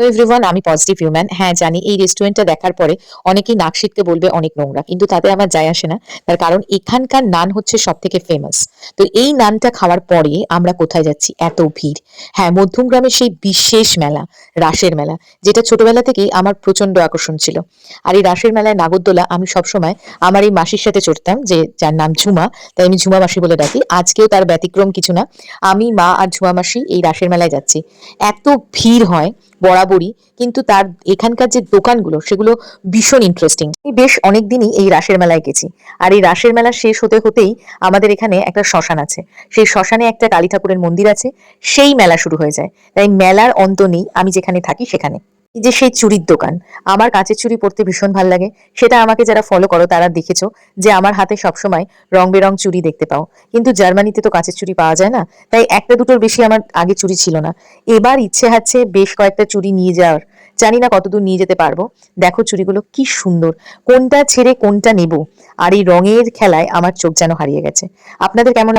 Everyone, আমি positive human. হ্যাঁ, জানি এই রেস্টুরেন্টটা দেখার পরে অনেকেই নাক সিটকে বলবে অনেক নোংরা, কিন্তু তাতে আমার যায় আসে না। তার কারণ এখানকার নান হচ্ছে সব থেকে ফেমাস। তো এই নানটা খাওয়ার পরে আমরা কোথায় যাচ্ছি, এত ভিড়। হ্যাঁ, মধ্যমগ্রামের সেই বিশেষ মেলা, রাসের মেলা, যেটা ছোটবেলা থেকেই আমার প্রচন্ড আকর্ষণ ছিল। আর এই রাসের মেলায় নাগরদোলা আমি সবসময় আমার এই মাসির সাথে চড়তাম, যে যার নাম ঝুমা, তাই আমি ঝুমা মাসি বলে ডাকি। আজকেও তার ব্যতিক্রম কিছু না। আমি, মা আর ঝুমা মাসি এই রাসের মেলায় যাচ্ছি। এত ভিড় হয় বরাবরই, কিন্তু তার এখানকার যে দোকানগুলো সেগুলো ভীষণ ইন্টারেস্টিং। আমি বেশ অনেকদিনই এই রাসের মেলায় গেছি। আর এই রাসের মেলা শেষ হতে হতেই আমাদের এখানে একটা শ্মশান আছে। সেই শ্মশানে একটা কালী ঠাকুরের মন্দির আছে। সেই মেলা শুরু হয়ে যায়। তাই মেলার অন্ত নেই আমি যেখানে থাকি সেখানে। এই যে সেই চুড়ির দোকান, আমার কাঁচের চুড়ি পরতে ভীষণ ভাল লাগে। সেটা আমাকে যারা ফলো করো তারা দেখেছো যে আমার হাতে সবসময় রং বেরং চুড়ি দেখতে পাও। কিন্তু জার্মানিতে তো কাঁচের চুড়ি পাওয়া যায় না, তাই একটা দুটোর বেশি আমার আগে চুড়ি ছিল না। এবার ইচ্ছে আছে বেশ কয়েকটা চুড়ি নিয়ে যাওয়ার। জানি না কতদূর নিয়ে যেতে পারবো। দেখো চুড়িগুলো কি সুন্দর, কোনটা ছেড়ে কোনটা নেব। আর এই রঙের খেলায় আমার চোখ যেন হারিয়ে গেছে। আপনাদের কেমন